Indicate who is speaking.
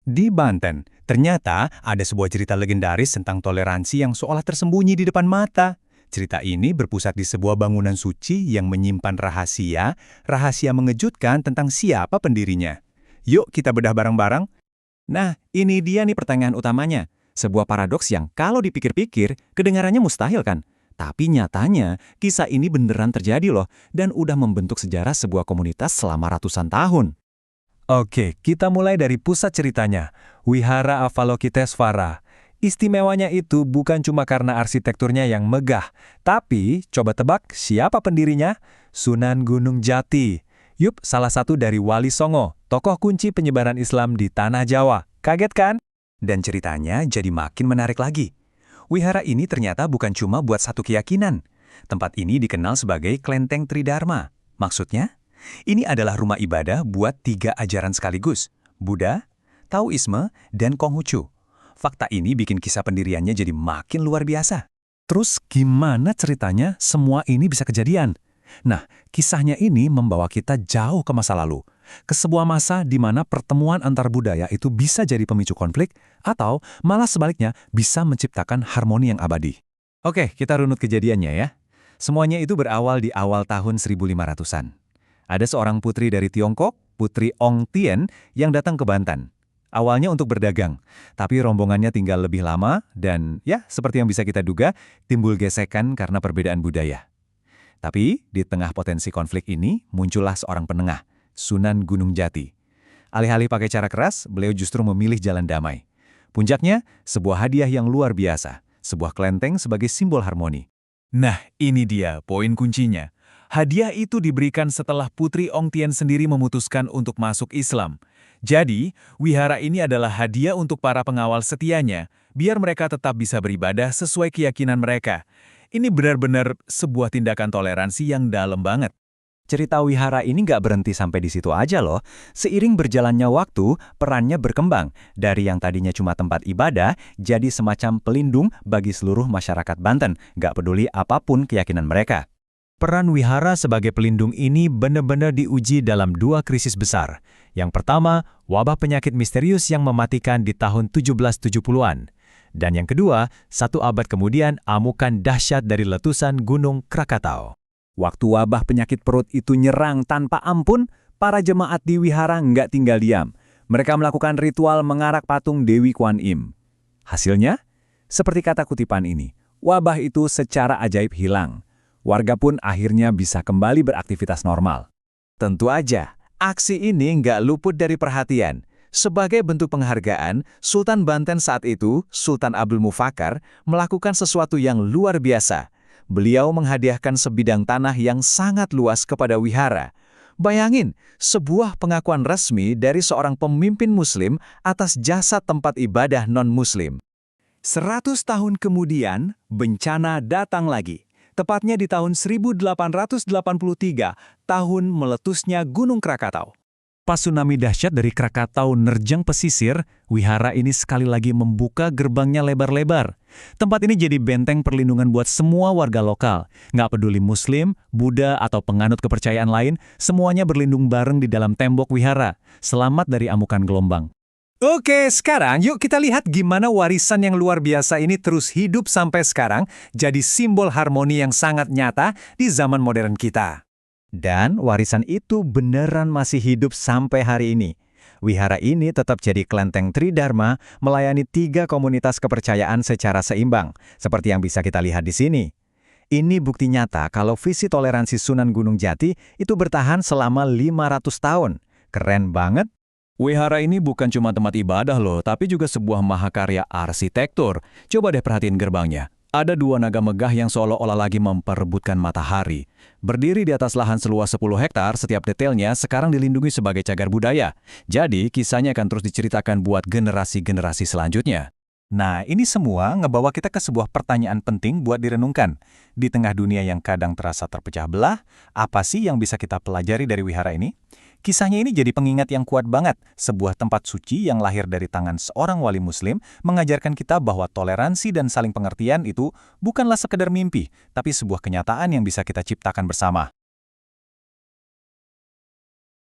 Speaker 1: Di Banten, ternyata ada sebuah cerita legendaris tentang toleransi yang seolah tersembunyi di depan mata. Cerita ini berpusat di sebuah bangunan suci yang menyimpan rahasia mengejutkan tentang siapa pendirinya. Yuk kita bedah bareng-bareng.
Speaker 2: Nah, ini dia nih pertanyaan utamanya. Sebuah paradoks yang kalau dipikir-pikir, kedengarannya mustahil kan? Tapi nyatanya, kisah ini beneran terjadi loh, dan udah membentuk sejarah sebuah komunitas selama ratusan tahun.
Speaker 1: Oke, kita mulai dari pusat ceritanya. Wihara Avalokitesvara. Istimewanya itu bukan cuma karena arsitekturnya yang megah, tapi coba tebak siapa pendirinya? Sunan Gunung Jati. Yup, salah satu dari Wali Songo, tokoh kunci penyebaran Islam di Tanah Jawa. Kaget kan? Dan ceritanya jadi makin menarik lagi. Wihara ini ternyata bukan cuma buat satu keyakinan. Tempat ini dikenal sebagai Klenteng Tridharma. Maksudnya, ini adalah rumah ibadah buat 3 ajaran sekaligus, Buddha, Taoisme, dan Konghucu. Fakta ini bikin kisah pendiriannya jadi makin luar biasa. Terus gimana ceritanya semua ini bisa kejadian? Nah, kisahnya ini membawa kita jauh ke masa lalu. Ke sebuah masa di mana pertemuan antar budaya itu bisa jadi pemicu konflik, atau malah sebaliknya bisa menciptakan harmoni yang abadi. Oke, kita runut kejadiannya ya. Semuanya itu berawal di awal tahun 1500-an. Ada seorang putri dari Tiongkok, Putri Ong Tien, yang datang ke Banten. Awalnya untuk berdagang, tapi rombongannya tinggal lebih lama dan ya, seperti yang bisa kita duga, timbul gesekan karena perbedaan budaya. Tapi di tengah potensi konflik ini, muncullah seorang penengah, Sunan Gunung Jati. Alih-alih pakai cara keras, beliau justru memilih jalan damai. Puncaknya, sebuah hadiah yang luar biasa, sebuah kelenteng sebagai simbol harmoni. Nah, ini dia poin kuncinya. Hadiah itu diberikan setelah Putri Ong Tien sendiri memutuskan untuk masuk Islam. Jadi, wihara ini adalah hadiah untuk para pengawal setianya, biar mereka tetap bisa beribadah sesuai keyakinan mereka. Ini benar-benar sebuah tindakan toleransi yang dalam banget.
Speaker 2: Cerita wihara ini nggak berhenti sampai di situ aja loh. Seiring berjalannya waktu, perannya berkembang. Dari yang tadinya cuma tempat ibadah, jadi semacam pelindung bagi seluruh masyarakat Banten, nggak peduli apapun keyakinan mereka. Peran wihara sebagai pelindung ini benar-benar diuji dalam 2 krisis besar. Yang pertama, wabah penyakit misterius yang mematikan di tahun 1770-an. Dan yang kedua, 1 abad kemudian amukan dahsyat dari letusan Gunung Krakatau. Waktu wabah penyakit perut itu nyerang tanpa ampun, para jemaat di wihara nggak tinggal diam. Mereka melakukan ritual mengarak patung Dewi Kuan Im. Hasilnya, seperti kata kutipan ini, wabah itu secara ajaib hilang. Warga pun akhirnya bisa kembali beraktivitas normal. Tentu aja, aksi ini nggak luput dari perhatian. Sebagai bentuk penghargaan, Sultan Banten saat itu, Sultan Abdul Mufakkar, melakukan sesuatu yang luar biasa. Beliau menghadiahkan sebidang tanah yang sangat luas kepada wihara. Bayangin, sebuah pengakuan resmi dari seorang pemimpin Muslim atas jasa tempat ibadah non-Muslim. 100 tahun kemudian, bencana datang lagi. Tepatnya di tahun 1883, tahun meletusnya Gunung Krakatau. Pas tsunami dahsyat dari Krakatau nerjang pesisir, wihara ini sekali lagi membuka gerbangnya lebar-lebar. Tempat ini jadi benteng perlindungan buat semua warga lokal. Nggak peduli Muslim, Buddha, atau penganut kepercayaan lain, semuanya berlindung bareng di dalam tembok wihara. Selamat dari amukan gelombang. Oke, sekarang yuk kita lihat gimana warisan yang luar biasa ini terus hidup sampai sekarang, jadi simbol harmoni yang sangat nyata di zaman modern kita. Dan warisan itu beneran masih hidup sampai hari ini. Wihara ini tetap jadi kelenteng Tridharma, melayani 3 komunitas kepercayaan secara seimbang, seperti yang bisa kita lihat di sini. Ini bukti nyata kalau visi toleransi Sunan Gunung Jati itu bertahan selama 500 tahun. Keren banget! Wihara ini bukan cuma tempat ibadah loh, tapi juga sebuah mahakarya arsitektur. Coba deh perhatiin gerbangnya. Ada 2 naga megah yang seolah-olah lagi memperebutkan matahari. Berdiri di atas lahan seluas 10 hektar, setiap detailnya sekarang dilindungi sebagai cagar budaya. Jadi, kisahnya akan terus diceritakan buat generasi-generasi selanjutnya. Nah, ini semua ngebawa kita ke sebuah pertanyaan penting buat direnungkan. Di tengah dunia yang kadang terasa terpecah belah, apa sih yang bisa kita pelajari dari wihara ini? Kisahnya ini jadi pengingat yang kuat banget. Sebuah tempat suci yang lahir dari tangan seorang wali muslim mengajarkan kita bahwa toleransi dan saling pengertian itu bukanlah sekedar mimpi, tapi sebuah kenyataan yang bisa kita ciptakan bersama.